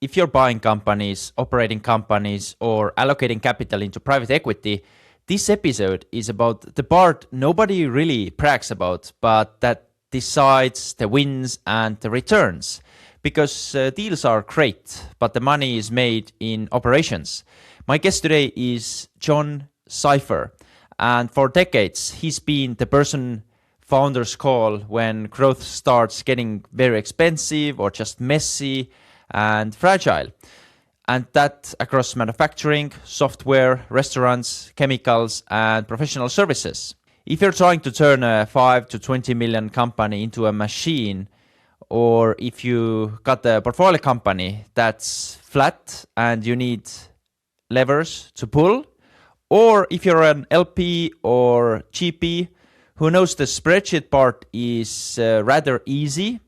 if you're buying companies, operating companies, or allocating capital into private equity, this episode is about the part nobody really brags about, but that decides the wins and the returns. Because deals are great, but the money is made in operations. My guest today is John Seiffer, and for decades he's been the person founders call when growth starts getting very expensive or just messy and fragile. And that across manufacturing, software, restaurants, chemicals, and professional services. If you're trying to turn a 5 to 20 million company into a machine, or if you got a portfolio company that's flat and you need levers to pull, or if you're an LP or GP who knows the spreadsheet part is rather easy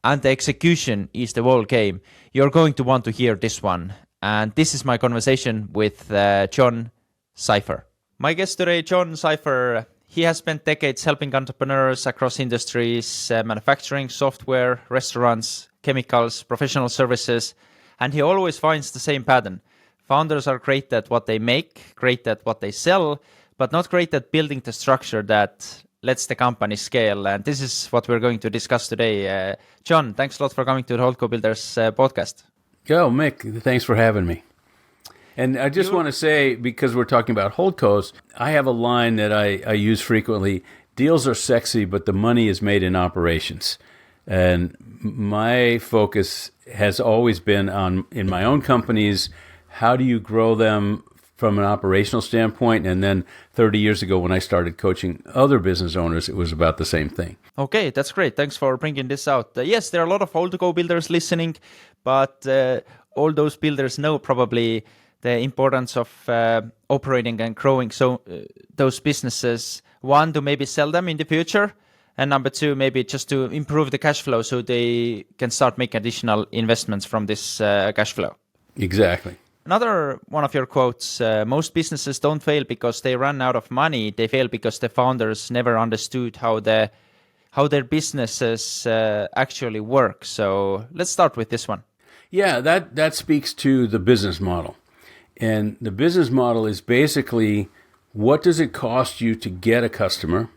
and the execution is the whole game, you're going to want to hear this one. And this is my conversation with John Seiffer. My guest today, John Seiffer, he has spent decades helping entrepreneurs across industries, manufacturing, software, restaurants, chemicals, professional services, and he always finds the same pattern. Founders are great at what they make, great at what they sell, but not great at building the structure that lets the company scale. And this is what we're going to discuss today. John, thanks a lot for coming to the Holdco Builders podcast. Yo, Mick, thanks for having me. And I just want to say, because we're talking about holdcos, I have a line that I use frequently. Deals are sexy, but the money is made in operations. And my focus has always been on, in my own companies, how do you grow them from an operational standpoint? And then 30 years ago, when I started coaching other business owners, it was about the same thing. Okay, that's great. Thanks for bringing this out. Yes, there are a lot of Holdco builders listening, but all those builders know probably the importance of operating and growing those businesses. One, to maybe sell them in the future, and number two, maybe just to improve the cash flow so they can start making additional investments from this cash flow. Exactly. Another one of your quotes, most businesses don't fail because they run out of money. They fail because the founders never understood how their businesses actually work. So let's start with this one. Yeah, that speaks to the business model. And the business model is basically, what does it cost you to get a customer?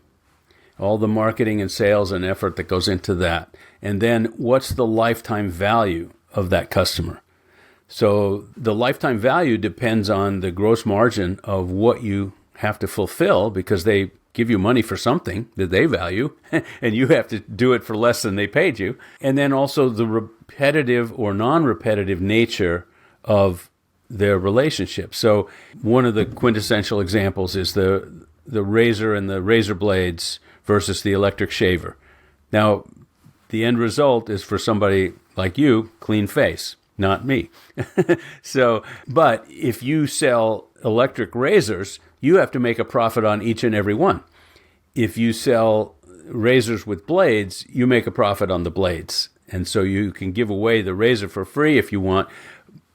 All the marketing and sales and effort that goes into that. And then what's the lifetime value of that customer? So the lifetime value depends on the gross margin of what you have to fulfill, because they give you money for something that they value, and you have to do it for less than they paid you. And then also the repetitive or non-repetitive nature of their relationship. So one of the quintessential examples is the razor and the razor blades versus the electric shaver. Now, the end result is, for somebody like you, clean face, not me. But if you sell electric razors, you have to make a profit on each and every one. If you sell razors with blades, you make a profit on the blades. And so you can give away the razor for free if you want,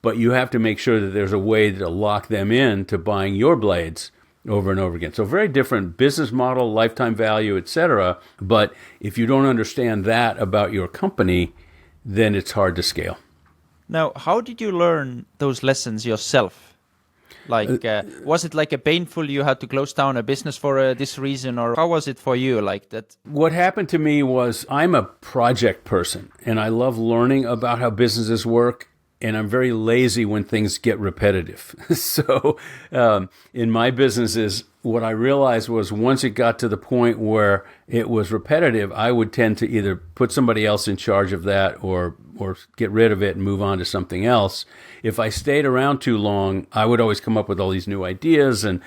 but you have to make sure that there's a way to lock them in to buying your blades over and over again. So very different business model, lifetime value, etc. But if you don't understand that about your company, then it's hard to scale. Now, how did you learn those lessons yourself? Was it like a painful, you had to close down a business for this reason, or how was it for you like that? What happened to me was, I'm a project person, and I love learning about how businesses work, and I'm very lazy when things get repetitive. So in my businesses, what I realized was, once it got to the point where it was repetitive, I would tend to either put somebody else in charge of that or get rid of it and move on to something else. If I stayed around too long, I would always come up with all these new ideas and,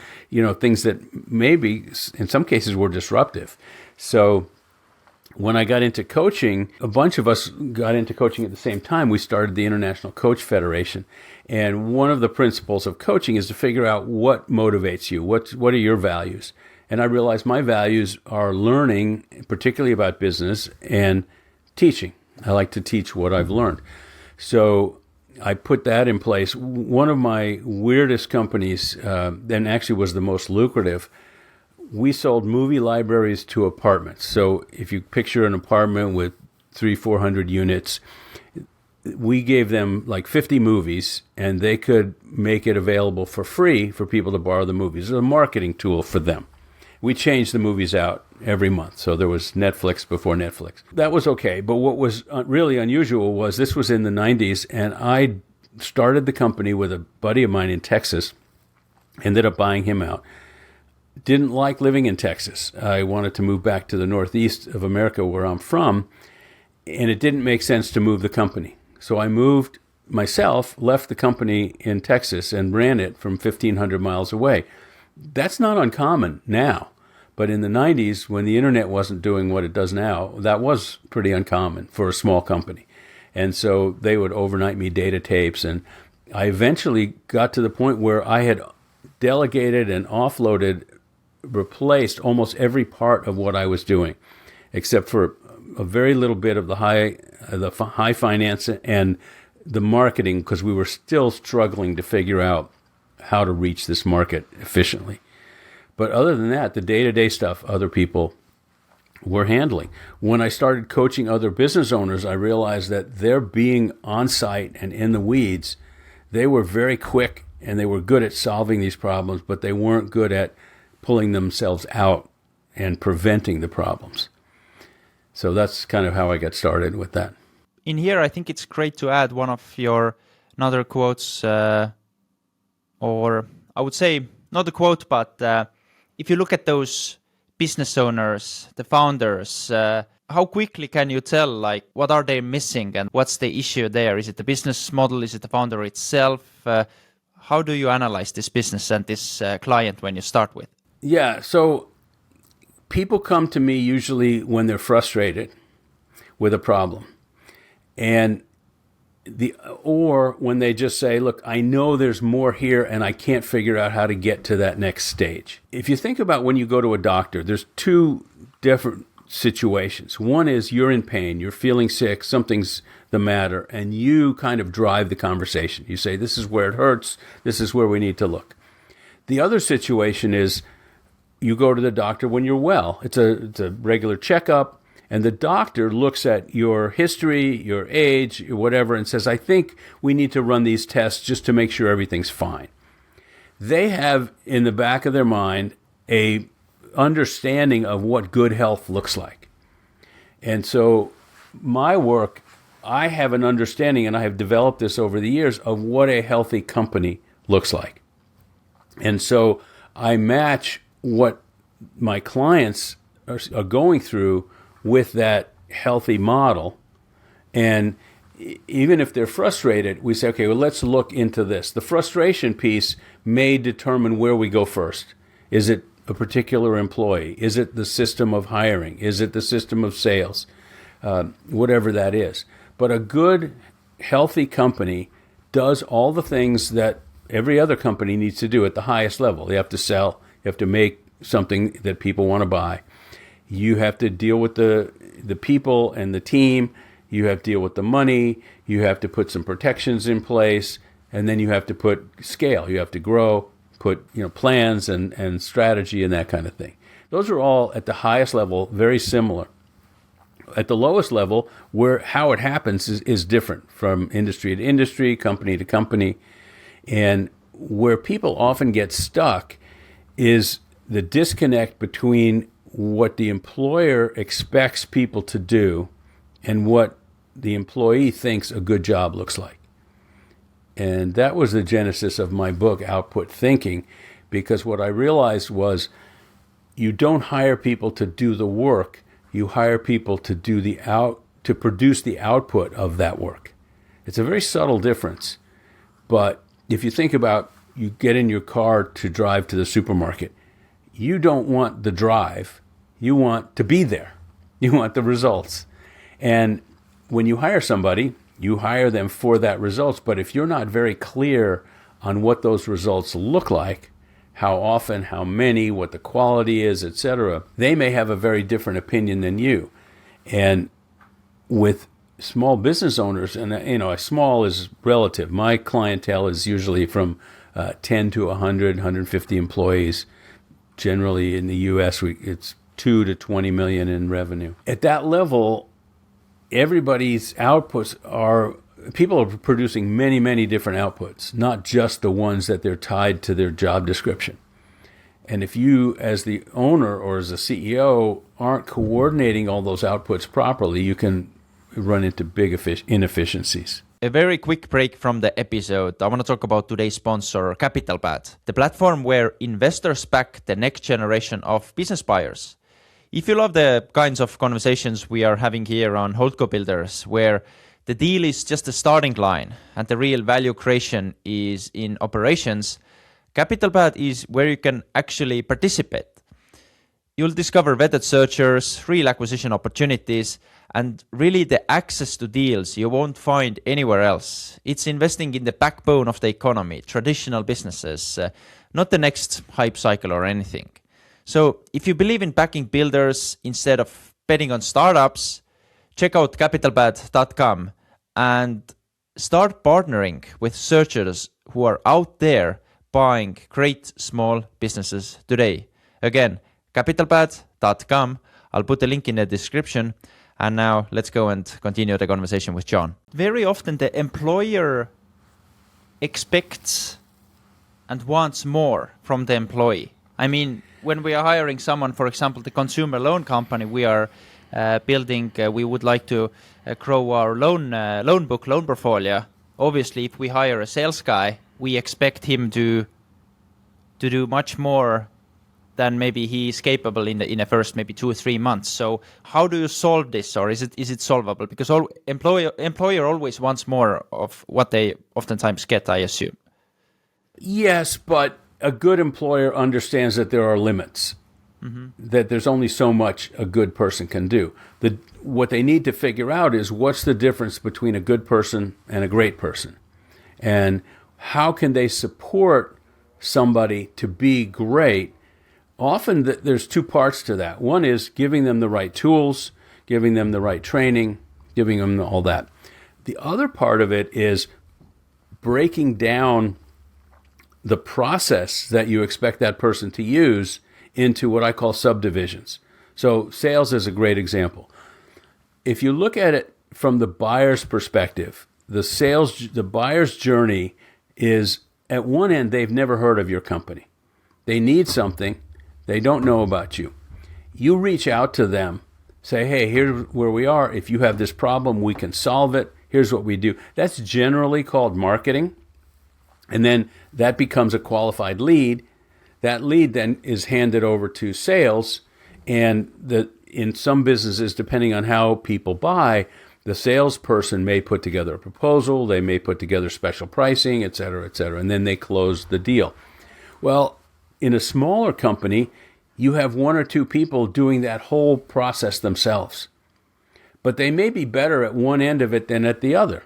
things that maybe in some cases were disruptive. So when I got into coaching, a bunch of us got into coaching at the same time. We started the International Coach Federation. And one of the principles of coaching is to figure out what motivates you. What are your values? And I realized my values are learning, particularly about business, and teaching. I like to teach what I've learned. So I put that in place. One of my weirdest companies, and actually was the most lucrative, we sold movie libraries to apartments. So if you picture an apartment with 300-400 units, we gave them like 50 movies, and they could make it available for free for people to borrow the movies. It was a marketing tool for them. We changed the movies out every month. So there was Netflix before Netflix. That was okay. But what was really unusual was this was in the 90s, and I started the company with a buddy of mine in Texas, ended up buying him out. Didn't like living in Texas. I wanted to move back to the Northeast of America where I'm from, and it didn't make sense to move the company. So I moved myself, left the company in Texas, and ran it from 1,500 miles away. That's not uncommon now, but in the 90s, when the internet wasn't doing what it does now, that was pretty uncommon for a small company. And so they would overnight me data tapes, and I eventually got to the point where I had delegated and offloaded, replaced almost every part of what I was doing, except for a very little bit of the high finance and the marketing, because we were still struggling to figure out how to reach this market efficiently. But other than that, the day-to-day stuff other people were handling. When I started coaching other business owners, I realized that their being on site and in the weeds, they were very quick and they were good at solving these problems, but they weren't good at pulling themselves out and preventing the problems. So that's kind of how I got started with that. In here, I think it's great to add one of your another quotes, or I would say not a quote, but if you look at those business owners, the founders, how quickly can you tell, like, what are they missing and what's the issue there? Is it the business model? Is it the founder itself? How do you analyze this business and this client when you start with? Yeah, so people come to me usually when they're frustrated with a problem. And or when they just say, look, I know there's more here and I can't figure out how to get to that next stage. If you think about when you go to a doctor, there's two different situations. One is you're in pain, you're feeling sick, something's the matter, and you kind of drive the conversation. You say, this is where it hurts, this is where we need to look. The other situation is you go to the doctor when you're well. It's a regular checkup. And the doctor looks at your history, your age, whatever, and says, I think we need to run these tests just to make sure everything's fine. They have in the back of their mind a understanding of what good health looks like. And so my work, I have an understanding, and I have developed this over the years, of what a healthy company looks like. And so I match what my clients are going through with that healthy model. And even if they're frustrated, we say, okay, well, let's look into this. The frustration piece may determine where we go first. Is it a particular employee? Is it the system of hiring? Is it the system of sales? Whatever that is. But a good, healthy company does all the things that every other company needs to do at the highest level. They have to sell. You have to make something that people want to buy. You have to deal with the people and the team. You have to deal with the money. You have to put some protections in place, and then you have to put scale. You have to grow, put plans and strategy and that kind of thing. Those are all at the highest level very similar. At the lowest level, where how it happens is different from industry to industry, company to company, and where people often get stuck is the disconnect between what the employer expects people to do and what the employee thinks a good job looks like. And that was the genesis of my book, Output Thinking, because what I realized was you don't hire people to do the work, you hire people to do to produce the output of that work. It's a very subtle difference, but if you think about, you get in your car to drive to the supermarket, you don't want the drive, you want to be there. You want the results. And when you hire somebody, you hire them for that results. But if you're not very clear on what those results look like, how often, how many, what the quality is, etc., they may have a very different opinion than you. And with small business owners, and small is relative. My clientele is usually from 10 to 100, 150 employees. Generally in the U.S., it's 2 to 20 million in revenue. At that level, everybody's outputs are people are producing many, many different outputs, not just the ones that they're tied to their job description. And if you, as the owner or as a CEO, aren't coordinating all those outputs properly, you can run into big inefficiencies. A very quick break from the episode. I want to talk about today's sponsor, CapitalPad, the platform where investors back the next generation of business buyers. If you love the kinds of conversations we are having here on Holdco Builders, where the deal is just a starting line and the real value creation is in operations, CapitalPad is where you can actually participate. You'll discover vetted searchers, real acquisition opportunities, and really the access to deals you won't find anywhere else. It's investing in the backbone of the economy, traditional businesses, not the next hype cycle or anything. So if you believe in backing builders instead of betting on startups, check out capitalpad.com and start partnering with searchers who are out there buying great small businesses today. Again, capitalpad.com. I'll put the link in the description. And now let's go and continue the conversation with John. Very often the employer expects and wants more from the employee. I mean, when we are hiring someone, for example, the consumer loan company we are building, we would like to grow our loan portfolio. Obviously, if we hire a sales guy, we expect him to do much more than maybe he is capable in the first maybe 2 or 3 months. So how do you solve this, or is it solvable? Because employer always wants more of what they oftentimes get, I assume. Yes, but a good employer understands that there are limits, that there's only so much a good person can do. What they need to figure out is what's the difference between a good person and a great person, and how can they support somebody to be great. Often there's 2 parts to that. One is giving them the right tools, giving them the right training, giving them all that. The other part of it is breaking down the process that you expect that person to use into what I call subdivisions. So sales is a great example. If you look at it from the buyer's perspective, the buyer's journey is, at one end, they've never heard of your company. They need something. They don't know about you. You reach out to them, say, hey, here's where we are. If you have this problem, we can solve it. Here's what we do. That's generally called marketing. And then that becomes a qualified lead. That lead then is handed over to sales. And in some businesses, depending on how people buy, the salesperson may put together a proposal. They may put together special pricing, et cetera, and then they close the deal. Well, in a smaller company, you have 1 or 2 people doing that whole process themselves. But they may be better at one end of it than at the other.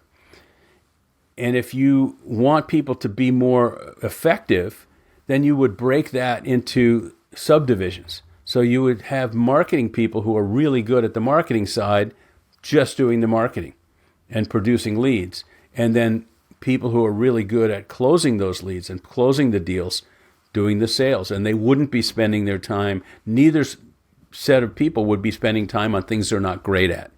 And if you want people to be more effective, then you would break that into subdivisions. So you would have marketing people who are really good at the marketing side, just doing the marketing and producing leads. And then people who are really good at closing those leads and closing the deals, doing the sales. And they wouldn't be spending their time, neither set of people would be spending time on things they're not great at.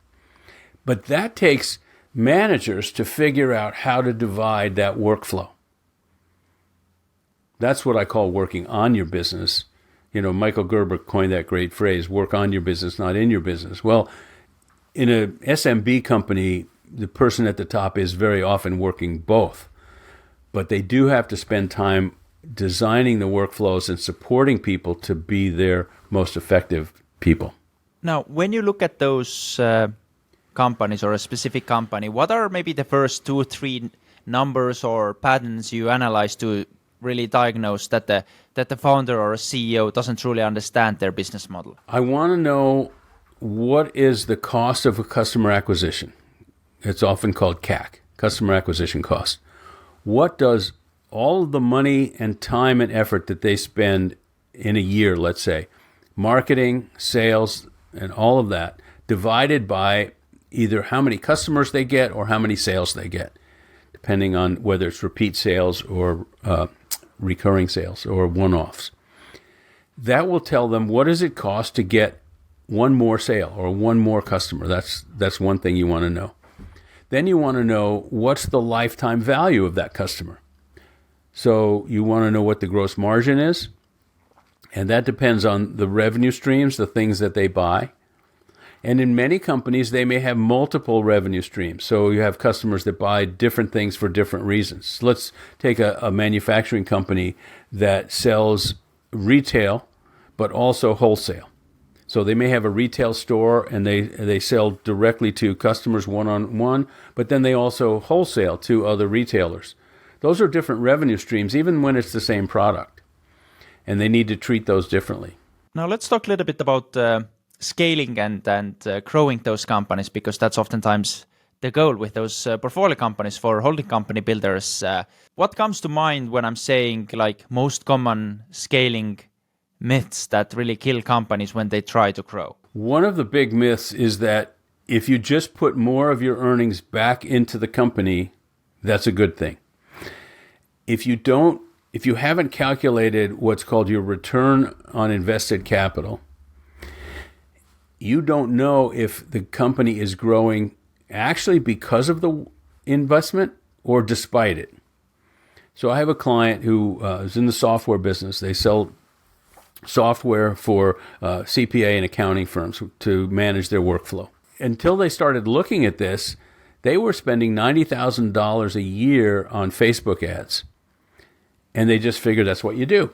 But that takes managers to figure out how to divide that workflow. That's what I call working on your business. Michael Gerber coined that great phrase, work on your business, not in your business. Well, in a SMB company, the person at the top is very often working both. But they do have to spend time designing the workflows and supporting people to be their most effective people. Now, when you look at those companies or a specific company, what are maybe the first 2 or 3 numbers or patterns you analyze to really diagnose that the founder or a CEO doesn't truly understand their business model? I want to know, what is the cost of a customer acquisition? It's often called CAC, customer acquisition cost. What does all of the money and time and effort that they spend in a year, let's say, marketing, sales, and all of that, divided by either how many customers they get or how many sales they get, depending on whether it's repeat sales or recurring sales or one-offs. That will tell them, what does it cost to get one more sale or one more customer? That's one thing you want to know. Then you want to know what's the lifetime value of that customer. So you want to know what the gross margin is, and that depends on the revenue streams, the things that they buy. And in many companies, they may have multiple revenue streams. So you have customers that buy different things for different reasons. Let's take a manufacturing company that sells retail, but also wholesale. So they may have a retail store and they sell directly to customers one-on-one, but then they also wholesale to other retailers. Those are different revenue streams, even when it's the same product. And they need to treat those differently. Now let's talk a little bit about scaling and growing those companies, because that's oftentimes the goal with those portfolio companies for holding company builders. What comes to mind when I'm saying like most common scaling myths that really kill companies when they try to grow? One of the big myths is that if you just put more of your earnings back into the company, that's a good thing. If you haven't calculated what's called your return on invested capital, you don't know if the company is growing actually because of the investment or despite it. So I have a client who is in the software business. They sell software for CPA and accounting firms to manage their workflow. Until they started looking at this, they were spending $90,000 a year on Facebook ads. And they just figured that's what you do.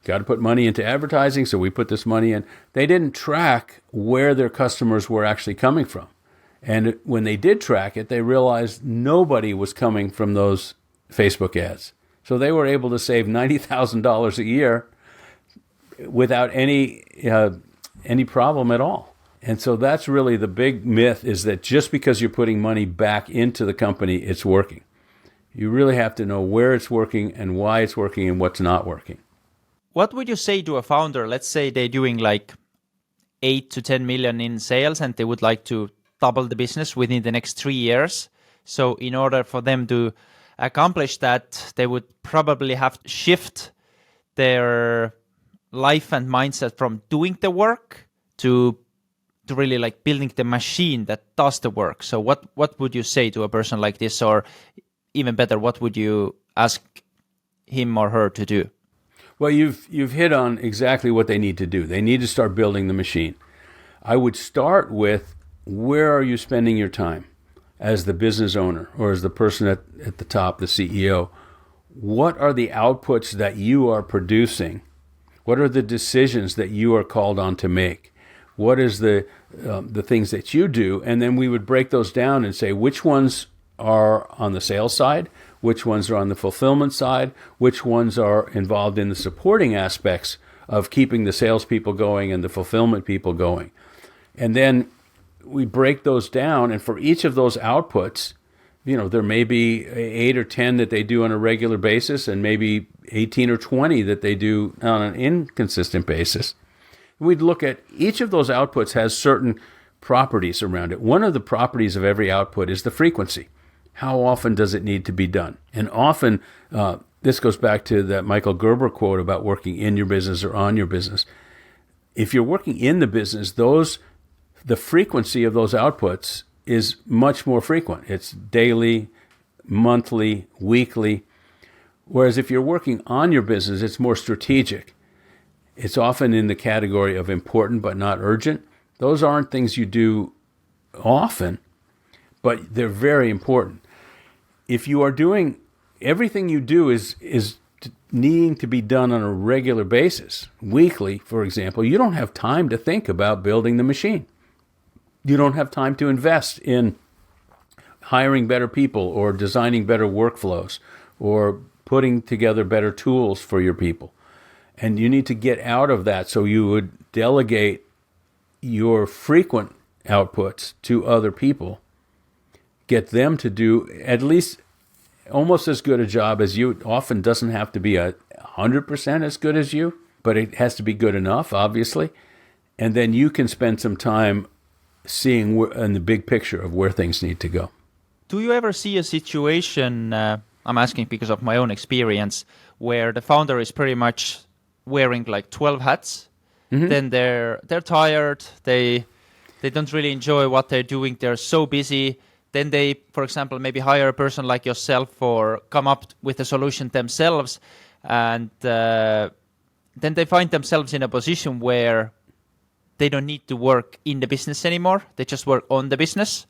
Got to put money into advertising, so we put this money in. They didn't track where their customers were actually coming from. And when they did track it, they realized nobody was coming from those Facebook ads. So they were able to save $90,000 a year without any problem at all. And so that's really the big myth, is that just because you're putting money back into the company, it's working. You really have to know where it's working and why it's working and what's not working. What would you say to a founder? Let's say they're doing like 8 to 10 million in sales and they would like to double the business within the next 3 years. So in order for them to accomplish that, they would probably have to shift their life and mindset from doing the work to really like building the machine that does the work. So what would you say to a person like this? Or even better, what would you ask him or her to do? Well, you've hit on exactly what they need to do. They need to start building the machine. I would start with, where are you spending your time as the business owner or as the person at the top, the CEO? What are the outputs that you are producing? What are the decisions that you are called on to make? What is the things that you do? And then we would break those down and say, which ones are on the sales side, which ones are on the fulfillment side, which ones are involved in the supporting aspects of keeping the salespeople going and the fulfillment people going. And then we break those down, and for each of those outputs, there may be 8 or 10 that they do on a regular basis, and maybe 18 or 20 that they do on an inconsistent basis. We'd look at each of those outputs has certain properties around it. One of the properties of every output is the frequency. How often does it need to be done? And often, this goes back to that Michael Gerber quote about working in your business or on your business. If you're working in the business, the frequency of those outputs is much more frequent. It's daily, monthly, weekly. Whereas if you're working on your business, it's more strategic. It's often in the category of important but not urgent. Those aren't things you do often, but they're very important. If you are doing everything you do is needing to be done on a regular basis, weekly, for example, you don't have time to think about building the machine. You don't have time to invest in hiring better people or designing better workflows or putting together better tools for your people. And you need to get out of that, so you would delegate your frequent outputs to other people, get them to do at least almost as good a job as you. It often doesn't have to be 100% as good as you, but it has to be good enough, obviously. And then you can spend some time seeing in the big picture of where things need to go. Do you ever see a situation, I'm asking because of my own experience, where the founder is pretty much wearing like 12 hats? Mm-hmm. Then they're tired, they don't really enjoy what they're doing, they're so busy, then they, for example, maybe hire a person like yourself or come up with a solution themselves, and then they find themselves in a position where they don't need to work in the business anymore. They just work on the business.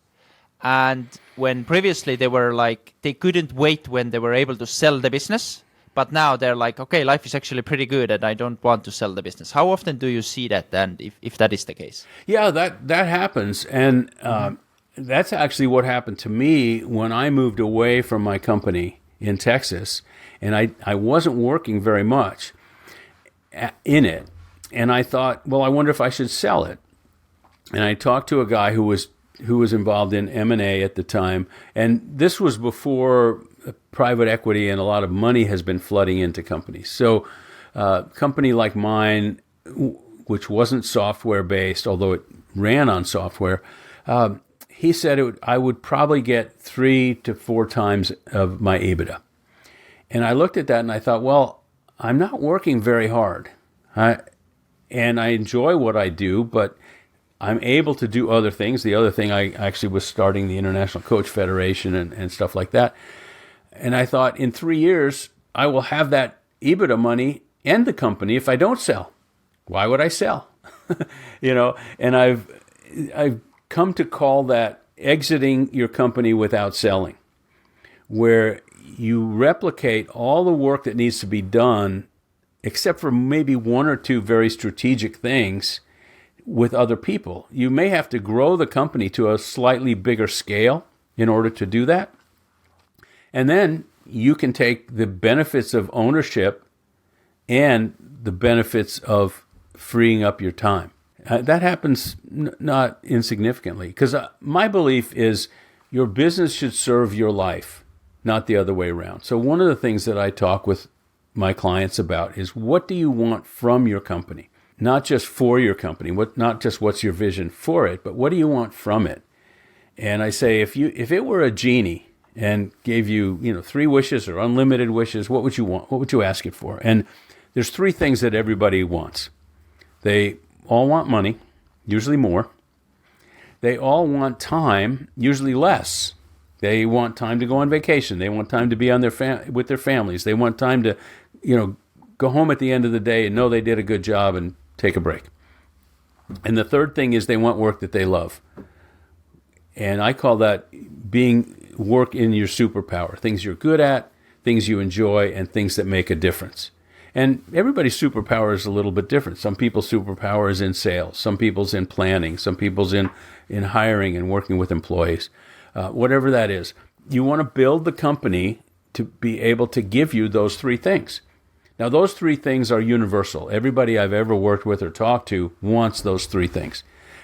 And when previously they were like, they couldn't wait when they were able to sell the business, but now they're like, okay, life is actually pretty good and I don't want to sell the business. How often do you see that, and if that is the case? Yeah, that happens. And that's actually what happened to me when I moved away from my company in Texas, and I wasn't working very much in it. And I thought, well, I wonder if I should sell it. And I talked to a guy who was involved in M&A at the time. And this was before private equity and a lot of money has been flooding into companies. So a company like mine, which wasn't software-based, although it ran on software, he said I would probably get 3 to 4 times of my EBITDA. And I looked at that and I thought, well, I'm not working very hard. And I enjoy what I do, but I'm able to do other things. The other thing, I actually was starting the International Coach Federation and stuff like that. And I thought, in 3 years, I will have that EBITDA money and the company if I don't sell. Why would I sell? And I've come to call that exiting your company without selling, where you replicate all the work that needs to be done, except for maybe 1 or 2 very strategic things, with other people. You may have to grow the company to a slightly bigger scale in order to do that. And then you can take the benefits of ownership and the benefits of freeing up your time. That happens not insignificantly, because my belief is your business should serve your life, not the other way around. So one of the things that I talk with my clients about is, what do you want from your company? Not just for your company, not just what's your vision for it, but what do you want from it? And I say, if it were a genie and gave you, 3 wishes or unlimited wishes, what would you want? What would you ask it for? And there's 3 things that everybody wants. They all want money, usually more. They all want time, usually less. They want time to go on vacation. They want time to be on with their families. They want time to, go home at the end of the day and know they did a good job and take a break. And the third thing is they want work that they love. And I call that work in your superpower, things you're good at, things you enjoy, and things that make a difference. And everybody's superpower is a little bit different. Some people's superpower is in sales, some people's in planning, some people's in hiring and working with employees. Whatever that is, you want to build the company to be able to give you those 3 things. Now, those 3 things are universal. Everybody I've ever worked with or talked to wants those 3 things.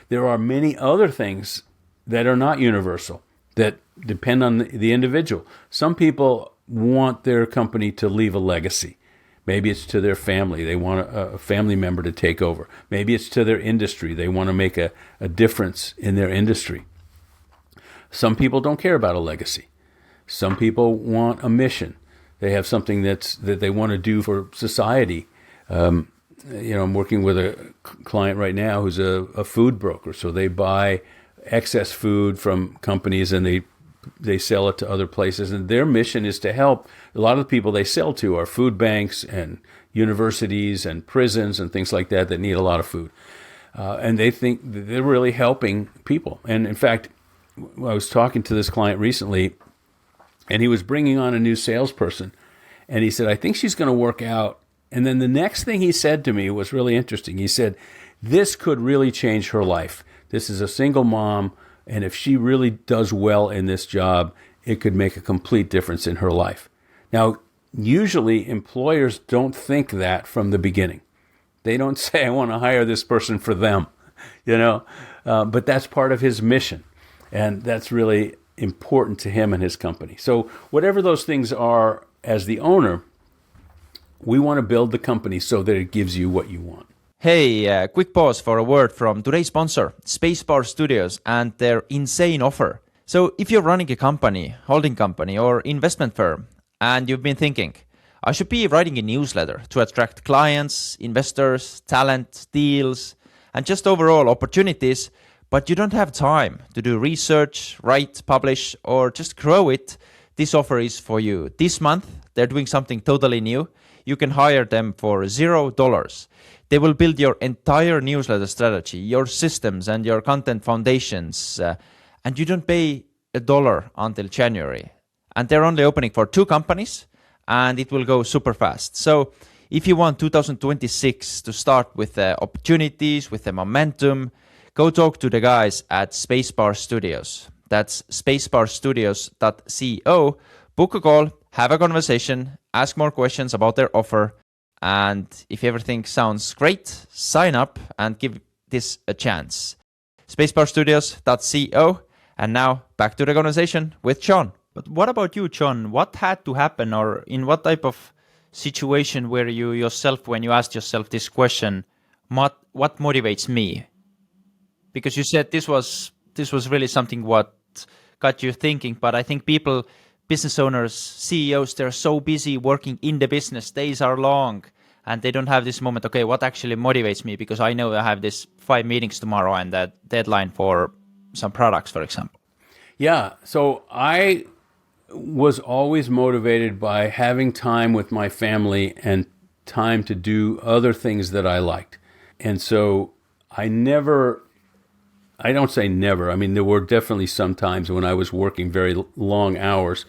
There are many other things that are not universal, that depend on the individual. Some people want their company to leave a legacy. Maybe it's to their family. They want a family member to take over. Maybe it's to their industry. They want to make a difference in their industry. Some people don't care about a legacy. Some people want a mission. They have something that they want to do for society. I'm working with a client right now who's a food broker. So they buy excess food from companies and they sell it to other places. And their mission is to help. A lot of the people they sell to are food banks and universities and prisons and things like that need a lot of food. And they think they're really helping people. And in fact, I was talking to this client recently, and he was bringing on a new salesperson. And he said, I think she's going to work out. And then the next thing he said to me was really interesting. He said, this could really change her life. This is a single mom, and if she really does well in this job, it could make a complete difference in her life. Now, usually employers don't think that from the beginning. They don't say, I want to hire this person for them, but that's part of his mission. And that's really important to him and his company. So whatever those things are, as the owner, we want to build the company so that it gives you what you want. Hey, quick pause for a word from today's sponsor, Spacebar Studios, and their insane offer. So if you're running a company, holding company, or investment firm, and you've been thinking, I should be writing a newsletter to attract clients, investors, talent, deals, and just overall opportunities, but you don't have time to do research, write, publish, or just grow it, this offer is for you. This month, they're doing something totally new. You can hire them for $0. They will build your entire newsletter strategy, your systems, and your content foundations. And you don't pay $1 until January. And they're only opening for 2 companies, and it will go super fast. So if you want 2026 to start with the opportunities, with the momentum, go talk to the guys at Spacebar Studios. That's spacebarstudios.co. Book a call, have a conversation, ask more questions about their offer, and if everything sounds great, sign up and give this a chance. spacebarstudios.co. And now back to the conversation with John. But what about you, John? What had to happen, or in what type of situation were you yourself when you asked yourself this question, what motivates me? Because you said this was really something what got you thinking, but I think people, business owners, CEOs, they're so busy working in the business, days are long, and they don't have this moment, okay, what actually motivates me? Because I know I have this 5 meetings tomorrow and that deadline for some products, for example. Yeah, so I was always motivated by having time with my family and time to do other things that I liked. And so I don't say never. I mean, there were definitely some times when I was working very long hours,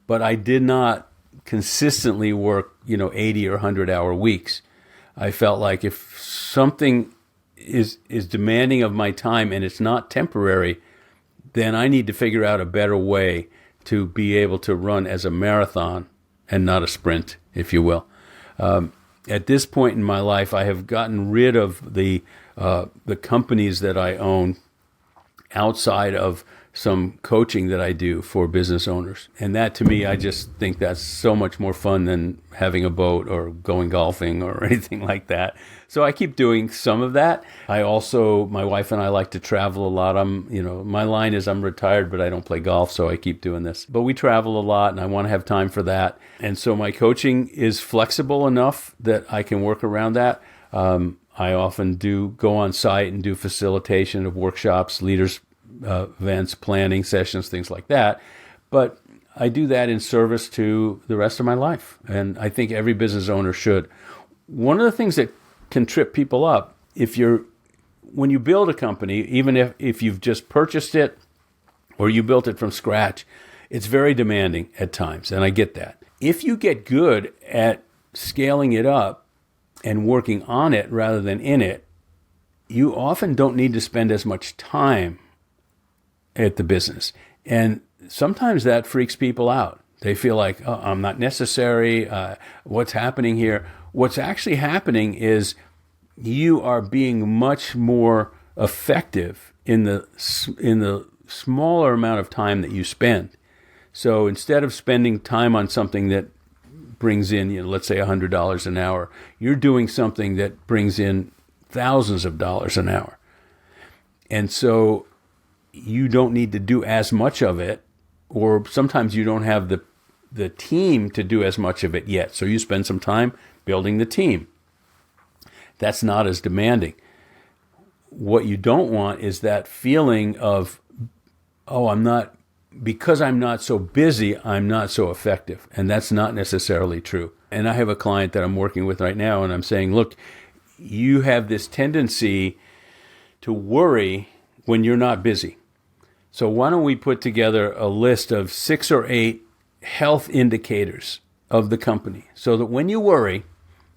but I did not consistently work, 80 or 100-hour weeks. I felt like if something is demanding of my time and it's not temporary, then I need to figure out a better way to be able to run as a marathon and not a sprint, if you will. At this point in my life, I have gotten rid of the companies that I own outside of some coaching that I do for business owners. And that, to me, I just think that's so much more fun than having a boat or going golfing or anything like that. So I keep doing some of that. My wife and I like to travel a lot. My line is I'm retired, but I don't play golf, so I keep doing this. But we travel a lot, and I want to have time for that. And so my coaching is flexible enough that I can work around that. I often do go on site and do facilitation of workshops, leaders events, planning sessions, things like that. But I do that in service to the rest of my life. And I think every business owner should. One of the things that can trip people up, when you build a company, even if you've just purchased it or you built it from scratch, it's very demanding at times. And I get that. If you get good at scaling it up and working on it rather than in it, you often don't need to spend as much time at the business. And sometimes that freaks people out. They feel like, oh, I'm not necessary. What's happening here? What's actually happening is you are being much more effective in the smaller amount of time that you spend. So instead of spending time on something that brings in, let's say $100 an hour, you're doing something that brings in thousands of dollars an hour. And so you don't need to do as much of it, or sometimes you don't have the team to do as much of it yet. So you spend some time building the team. That's not as demanding. What you don't want is that feeling of, because I'm not so busy, I'm not so effective. And that's not necessarily true. And I have a client that I'm working with right now, and I'm saying, look, you have this tendency to worry when you're not busy. So why don't we put together a list of 6 or 8 health indicators of the company so that when you worry,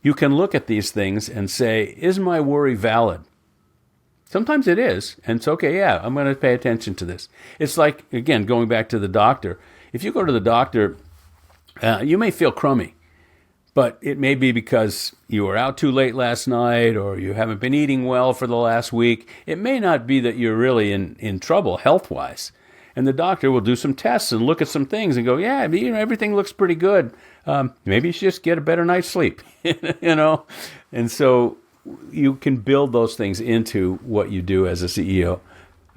you can look at these things and say, is my worry valid? Sometimes it is, and it's okay, yeah, I'm going to pay attention to this. It's like, again, going back to the doctor. If you go to the doctor, you may feel crummy, but it may be because you were out too late last night or you haven't been eating well for the last week. It may not be that you're really in trouble health-wise. And the doctor will do some tests and look at some things and go, yeah, everything looks pretty good. Maybe you should just get a better night's sleep, And so you can build those things into what you do as a CEO.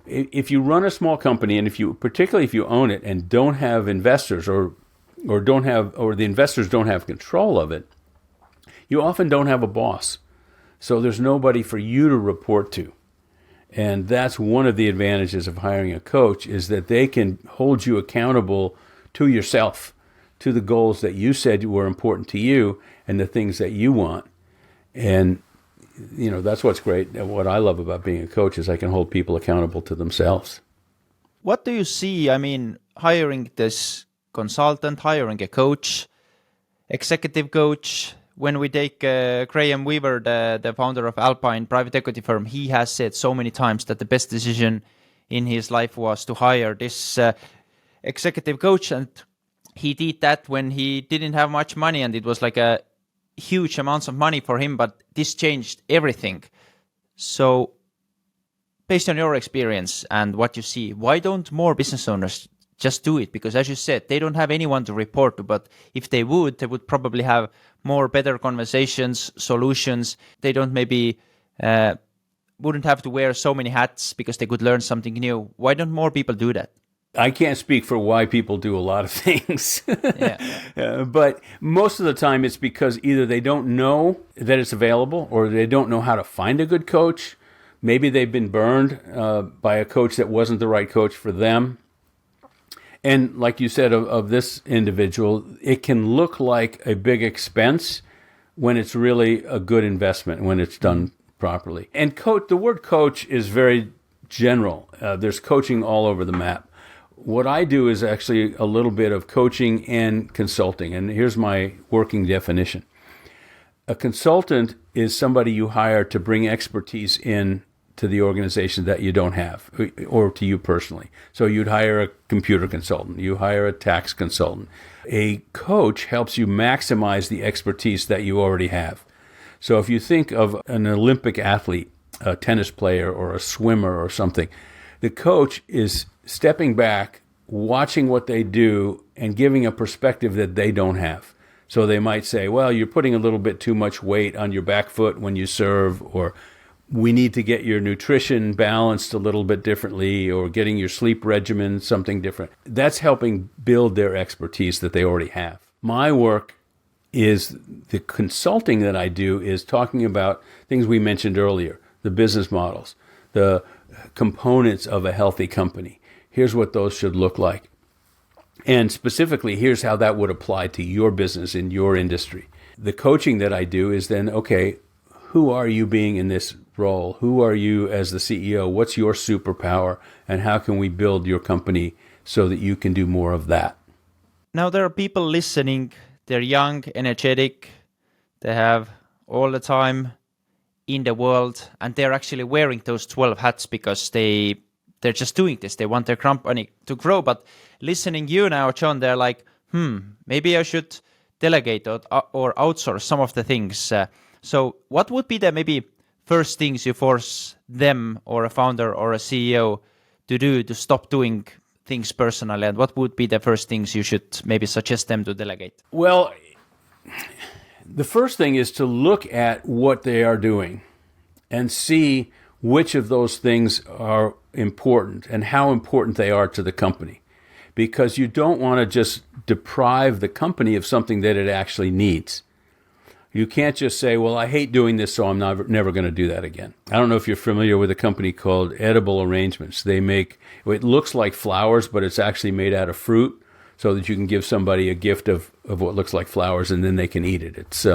If you run a small company, and particularly if you own it and don't have investors or the investors don't have control of it, you often don't have a boss. So there's nobody for you to report to. And that's one of the advantages of hiring a coach, is that they can hold you accountable to yourself, to the goals that you said were important to you and the things that you want. And, that's what's great. What I love about being a coach is I can hold people accountable to themselves. What do you see? I mean, hiring this consultant, hiring a coach, executive coach. When we take Graham Weaver, the founder of Alpine private equity firm, he has said so many times that the best decision in his life was to hire this executive coach. And he did that when he didn't have much money, and it was like a huge amounts of money for him, but this changed everything. So based on your experience and what you see, why don't more business owners just do it? Because as you said, they don't have anyone to report to, but if they would probably have more better conversations, solutions. They don't maybe wouldn't have to wear so many hats because they could learn something new. Why don't more people do that? I can't speak for why people do a lot of things, but most of the time it's because either they don't know that it's available, or they don't know how to find a good coach. Maybe they've been burned by a coach that wasn't the right coach for them. And like you said of this individual, it can look like a big expense when it's really a good investment, when it's done properly. And the word coach is very general. There's coaching all over the map. What I do is actually a little bit of coaching and consulting. And here's my working definition. A consultant is somebody you hire to bring expertise in to the organization that you don't have, or to you personally. So you'd hire a computer consultant, you hire a tax consultant. A coach helps you maximize the expertise that you already have. So if you think of an Olympic athlete, a tennis player or a swimmer or something, the coach is stepping back, watching what they do, and giving a perspective that they don't have. So they might say, well, you're putting a little bit too much weight on your back foot when you serve, or we need to get your nutrition balanced a little bit differently, or getting your sleep regimen something different. That's helping build their expertise that they already have. My work is the consulting that I do is talking about things we mentioned earlier, the business models, the components of a healthy company. Here's what those should look like. And specifically, here's how that would apply to your business in your industry. The coaching that I do is then, okay, who are you being in this role? Who are you as the CEO? What's your superpower? And how can we build your company so that you can do more of that? Now there are people listening. They're young, energetic. They have all the time in the world, and they're actually wearing those 12 hats because they're just doing this. They want their company to grow. But listening you now, John, they're like, maybe I should delegate or outsource some of the things. So what would be the maybe first things you force them or a founder or a CEO to do to stop doing things personally? And what would be the first things you should maybe suggest them to delegate? Well, the first thing is to look at what they are doing and see which of those things are important and how important they are to the company. Because you don't want to just deprive the company of something that it actually needs. You can't just say, well, I hate doing this, so I'm never going to do that again. I don't know if you're familiar with a company called Edible Arrangements. They make, it looks like flowers, but it's actually made out of fruit so that you can give somebody a gift of what looks like flowers and then they can eat it.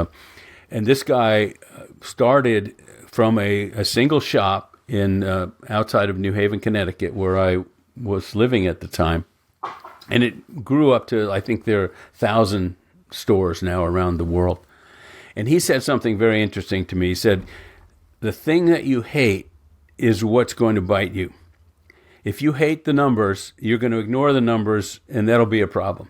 And this guy started from a single shop in outside of New Haven, Connecticut, where I was living at the time. And it grew up to, I think there are 1,000 stores now around the world. And he said something very interesting to me. He said, the thing that you hate is what's going to bite you. If you hate the numbers, you're going to ignore the numbers, and that'll be a problem.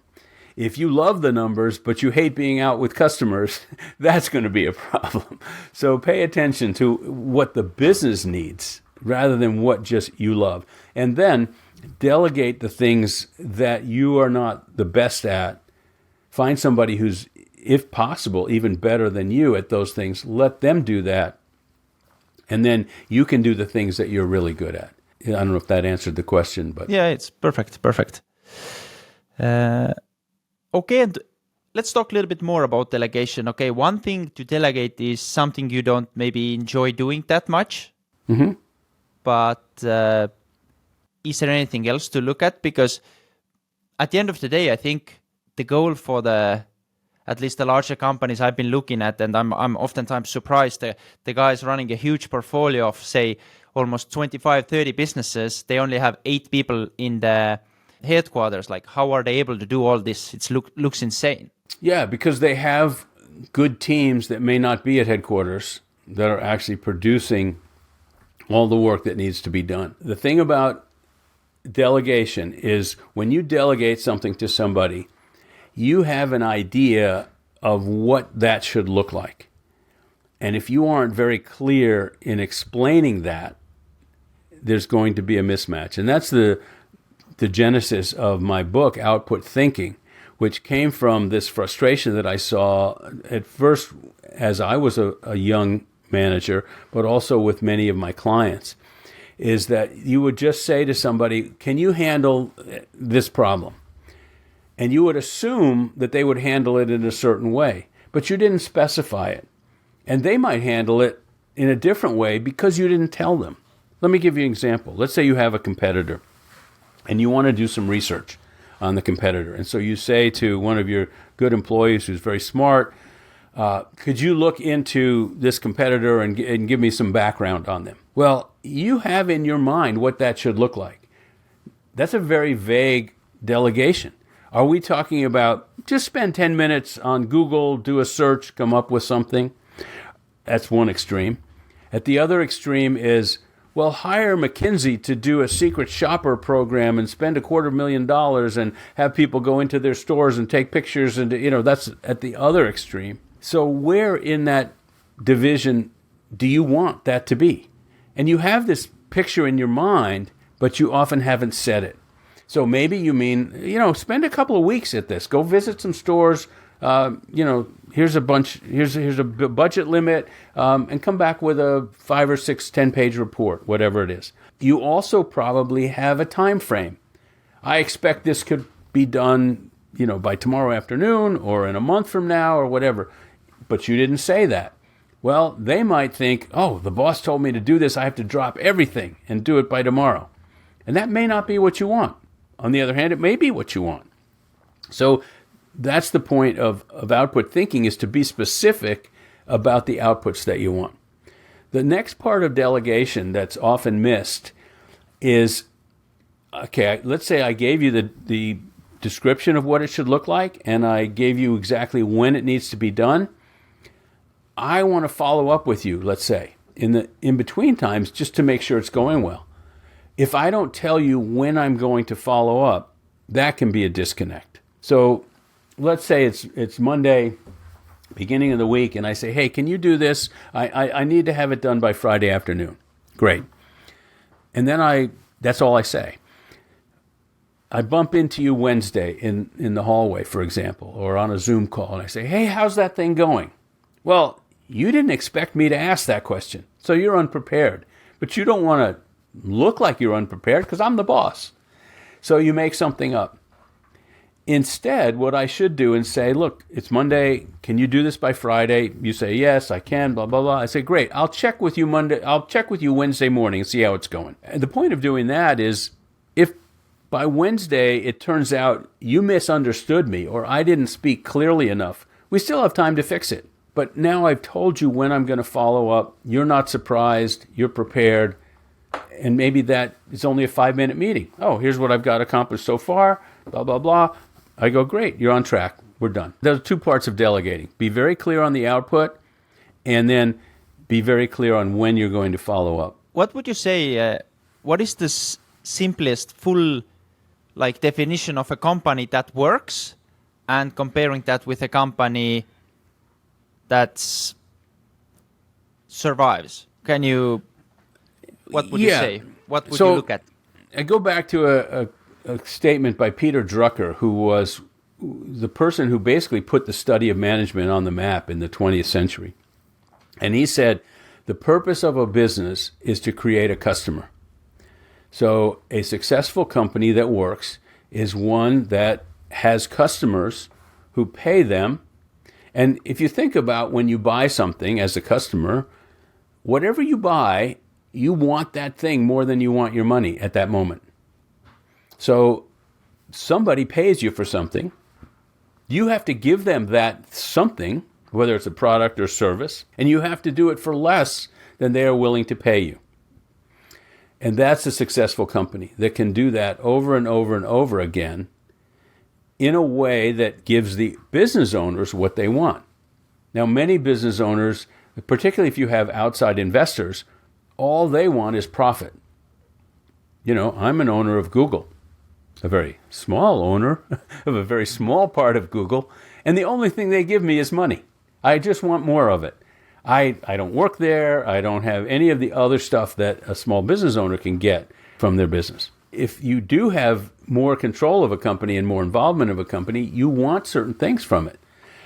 If you love the numbers, but you hate being out with customers, that's going to be a problem. So pay attention to what the business needs rather than what just you love. And then delegate the things that you are not the best at. Find somebody who's, if possible, even better than you at those things. Let them do that. And then you can do the things that you're really good at. I don't know if that answered the question, but yeah, it's perfect. Okay, and let's talk a little bit more about delegation. Okay, one thing to delegate is something you don't maybe enjoy doing that much. Mm-hmm. but is there anything else to look at? Because at the end of the day, I think the goal for at least the larger companies I've been looking at, and I'm oftentimes surprised, the guys running a huge portfolio of, say, almost 25, 30 businesses, they only have 8 people in the headquarters. Like, how are they able to do all this? It looks insane. Yeah, because they have good teams that may not be at headquarters that are actually producing all the work that needs to be done. The thing about delegation is when you delegate something to somebody, you have an idea of what that should look like. And if you aren't very clear in explaining that, there's going to be a mismatch. And that's the genesis of my book, Output Thinking, which came from this frustration that I saw at first as I was a young manager, but also with many of my clients, is that you would just say to somebody, can you handle this problem? And you would assume that they would handle it in a certain way, but you didn't specify it. And they might handle it in a different way because you didn't tell them. Let me give you an example. Let's say you have a competitor and you want to do some research on the competitor. And so you say to one of your good employees who's very smart, could you look into this competitor and give me some background on them? Well, you have in your mind what that should look like. That's a very vague delegation. Are we talking about just spend 10 minutes on Google, do a search, come up with something? That's one extreme. At the other extreme is, well, hire McKinsey to do a secret shopper program and spend $250,000 and have people go into their stores and take pictures. And, that's at the other extreme. So where in that division do you want that to be? And you have this picture in your mind, but you often haven't said it. So maybe you mean, spend a couple of weeks at this. Go visit some stores. Here's a budget limit, and come back with a 5 or 6, 10-page report, whatever it is. You also probably have a time frame. I expect this could be done, by tomorrow afternoon or in a month from now or whatever. But you didn't say that. Well, they might think, oh, the boss told me to do this. I have to drop everything and do it by tomorrow. And that may not be what you want. On the other hand, it may be what you want. So that's the point of output thinking, is to be specific about the outputs that you want. The next part of delegation that's often missed is, okay, let's say I gave you the description of what it should look like, and I gave you exactly when it needs to be done. I want to follow up with you, let's say, in between times, just to make sure it's going well. If I don't tell you when I'm going to follow up, that can be a disconnect. So let's say it's Monday, beginning of the week, and I say, hey, can you do this? I need to have it done by Friday afternoon. Great. And then that's all I say. I bump into you Wednesday in the hallway, for example, or on a Zoom call, and I say, hey, how's that thing going? Well, you didn't expect me to ask that question, so you're unprepared. But you don't want to look like you're unprepared because I'm the boss. So you make something up. Instead, what I should do is say, look, it's Monday. Can you do this by Friday? You say, yes, I can, blah, blah, blah. I say, great. I'll check with you Monday. I'll check with you Wednesday morning and see how it's going. And the point of doing that is, if by Wednesday it turns out you misunderstood me or I didn't speak clearly enough, we still have time to fix it. But now I've told you when I'm going to follow up. You're not surprised. You're prepared. And maybe that is only a 5-minute meeting. Oh, here's what I've got accomplished so far, blah, blah, blah. I go, great, you're on track. We're done. There's 2 parts of delegating. Be very clear on the output, and then be very clear on when you're going to follow up. What would you say, what is the simplest full definition of a company that works, and comparing that with a company that survives? What would you say? What would you look at? I go back to a statement by Peter Drucker, who was the person who basically put the study of management on the map in the 20th century. And he said, the purpose of a business is to create a customer. So a successful company that works is one that has customers who pay them. And if you think about when you buy something as a customer, whatever you buy, you want that thing more than you want your money at that moment. So somebody pays you for something. You have to give them that something, whether it's a product or service, and you have to do it for less than they are willing to pay you. And that's a successful company that can do that over and over and over again in a way that gives the business owners what they want. Now, many business owners, particularly if you have outside investors, all they want is profit. I'm an owner of Google, a very small owner of a very small part of Google, and the only thing they give me is money. I just want more of it. I don't work there. I don't have any of the other stuff that a small business owner can get from their business. If you do have more control of a company and more involvement of a company, you want certain things from it.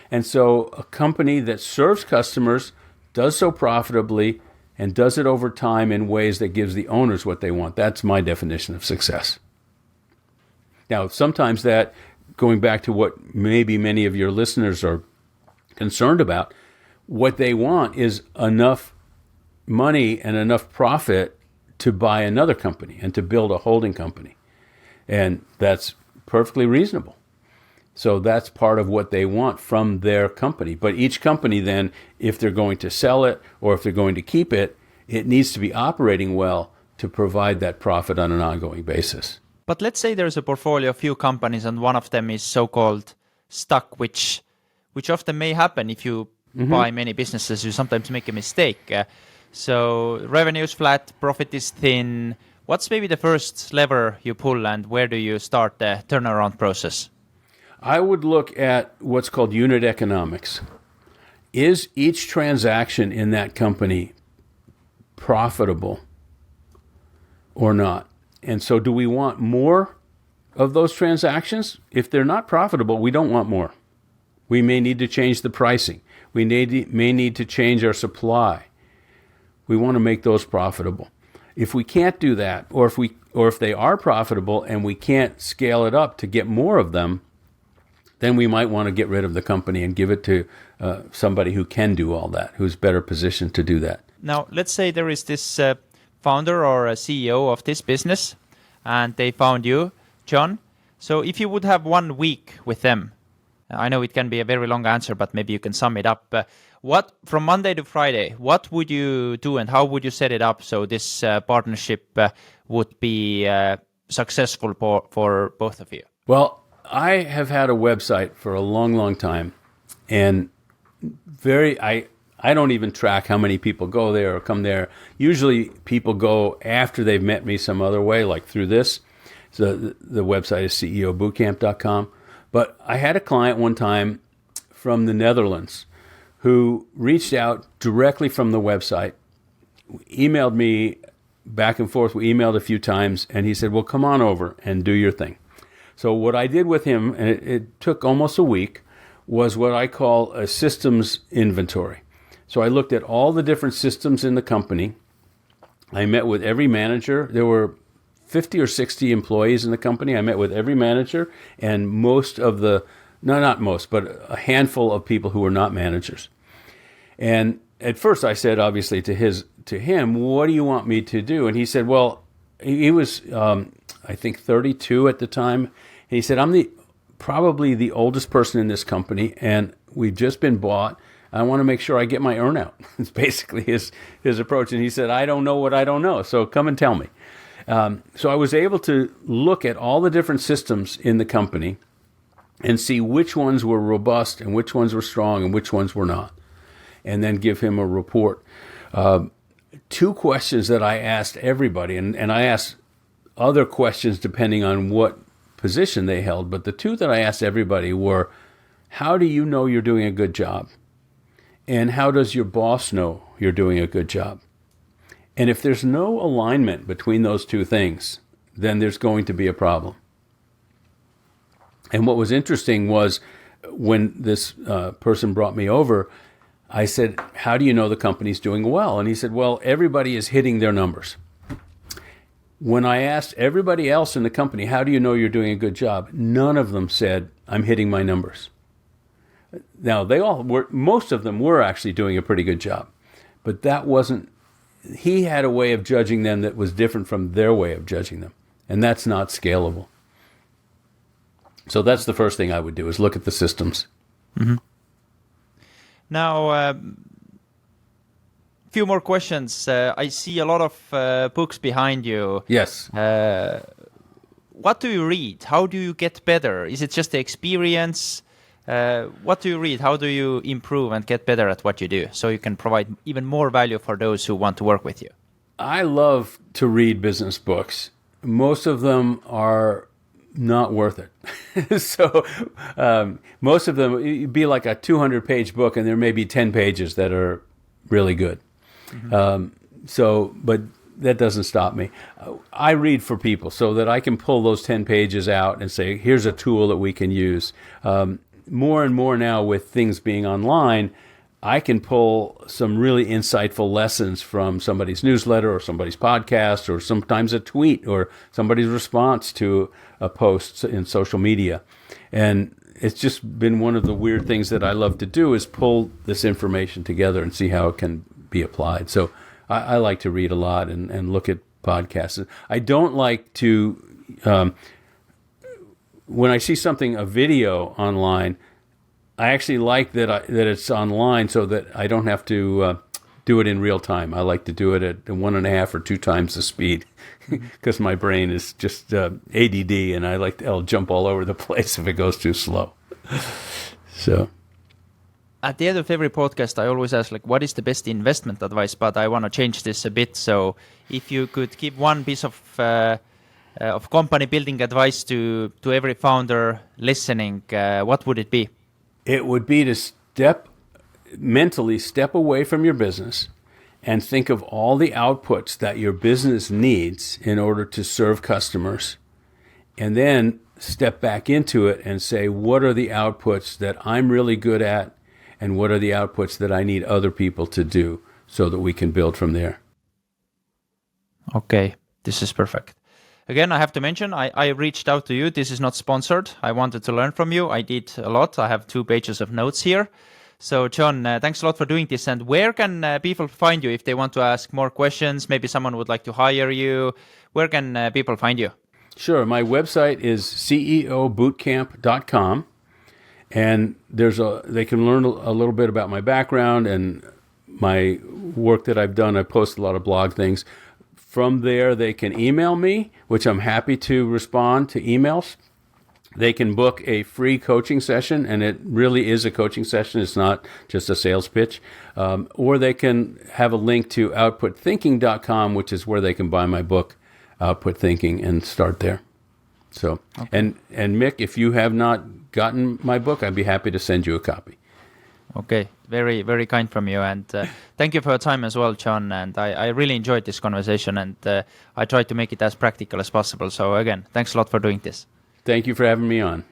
And so a company that serves customers, does so profitably, and does it over time in ways that gives the owners what they want. That's my definition of success. Now, sometimes that, going back to what maybe many of your listeners are concerned about, what they want is enough money and enough profit to buy another company and to build a holding company. And that's perfectly reasonable. So that's part of what they want from their company. But each company then, if they're going to sell it or if they're going to keep it, it needs to be operating well to provide that profit on an ongoing basis. But let's say there's a portfolio of few companies and one of them is so-called stuck, which often may happen if you buy many businesses. You sometimes make a mistake. So revenue is flat, profit is thin. What's maybe the first lever you pull and where do you start the turnaround process? I would look at what's called unit economics. Is each transaction in that company profitable or not? And so do we want more of those transactions? If they're not profitable, we don't want more. We may need to change the pricing. We may need to change our supply. We want to make those profitable. If we can't do that, or if they are profitable and we can't scale it up to get more of them, then we might want to get rid of the company and give it to somebody who can do all that, who's better positioned to do that. Now, let's say there is this founder or a CEO of this business, and they found you, John. So if you would have 1 week with them, I know it can be a very long answer, but maybe you can sum it up. What from Monday to Friday, what would you do and how would you set it up so this partnership would be successful for both of you? Well, I have had a website for a long, long time, and I don't even track how many people go there or come there. Usually people go after they've met me some other way, like through this. So the website is ceobootcamp.com. But I had a client one time from the Netherlands who reached out directly from the website, emailed me back and forth. We emailed a few times, and he said, well, come on over and do your thing. So what I did with him, and it took almost a week, was what I call a systems inventory. So I looked at all the different systems in the company. I met with every manager. There were 50 or 60 employees in the company. I met with every manager and not most, but a handful of people who were not managers. And at first I said, obviously, to him, what do you want me to do? And he said, well, he was, I think 32 at the time. And he said, I'm probably the oldest person in this company, and we've just been bought. I want to make sure I get my earnout. It's basically his approach. And he said, I don't know what I don't know, so come and tell me. So I was able to look at all the different systems in the company and see which ones were robust and which ones were strong and which ones were not, and then give him a report. 2 questions that I asked everybody, and I asked other questions depending on what position they held, but the 2 that I asked everybody were, how do you know you're doing a good job? And how does your boss know you're doing a good job? And if there's no alignment between those 2 things, then there's going to be a problem. And what was interesting was when this person brought me over, I said, how do you know the company's doing well? And he said, well, everybody is hitting their numbers. When I asked everybody else in the company, how do you know you're doing a good job? None of them said, I'm hitting my numbers. Now, most of them were actually doing a pretty good job, but that wasn't he had a way of judging them that was different from their way of judging them. And that's not scalable. So that's the first thing I would do, is look at the systems. Mm-hmm. Now, few more questions. I see a lot of books behind you. Yes. What do you read? How do you get better? Is it just the experience? What do you read? How do you improve and get better at what you do so you can provide even more value for those who want to work with you? I love to read business books. Most of them are not worth it. So most of them, it'd be like a 200-page book, and there may be 10 pages that are really good. Mm-hmm. But that doesn't stop me. I read for people so that I can pull those 10 pages out and say, here's a tool that we can use. More and more now, with things being online, I can pull some really insightful lessons from somebody's newsletter or somebody's podcast, or sometimes a tweet or somebody's response to a post in social media. And it's just been one of the weird things that I love to do, is pull this information together and see how it can be applied. So I like to read a lot and look at podcasts. I don't like to... when I see something, a video online, I actually like that it's online so that I don't have to do it in real time. I like to do it at 1.5 or 2 times the speed, because my brain is just ADD, and I'll jump all over the place if it goes too slow. So, at the end of every podcast, I always ask, what is the best investment advice? But I want to change this a bit. So, if you could give one piece of company building advice to every founder listening, what would it be? It would be to mentally step away from your business and think of all the outputs that your business needs in order to serve customers, and then step back into it and say, what are the outputs that I'm really good at, and what are the outputs that I need other people to do, so that we can build from there. Okay, this is perfect. Again, I have to mention, I reached out to you. This is not sponsored. I wanted to learn from you. I did a lot. I have 2 pages of notes here. So, John, thanks a lot for doing this. And where can people find you if they want to ask more questions? Maybe someone would like to hire you. Where can people find you? Sure. My website is ceobootcamp.com. And they can learn a little bit about my background and my work that I've done. I post a lot of blog things. From there, they can email me, which I'm happy to respond to emails. They can book a free coaching session, and it really is a coaching session. It's not just a sales pitch. Or they can have a link to outputthinking.com, which is where they can buy my book, Output Thinking, and start there. So, okay. And Mick, if you have not gotten my book, I'd be happy to send you a copy. Okay, very, very kind from you. And thank you for your time as well, John. And I really enjoyed this conversation, and I tried to make it as practical as possible. So again, thanks a lot for doing this. Thank you for having me on.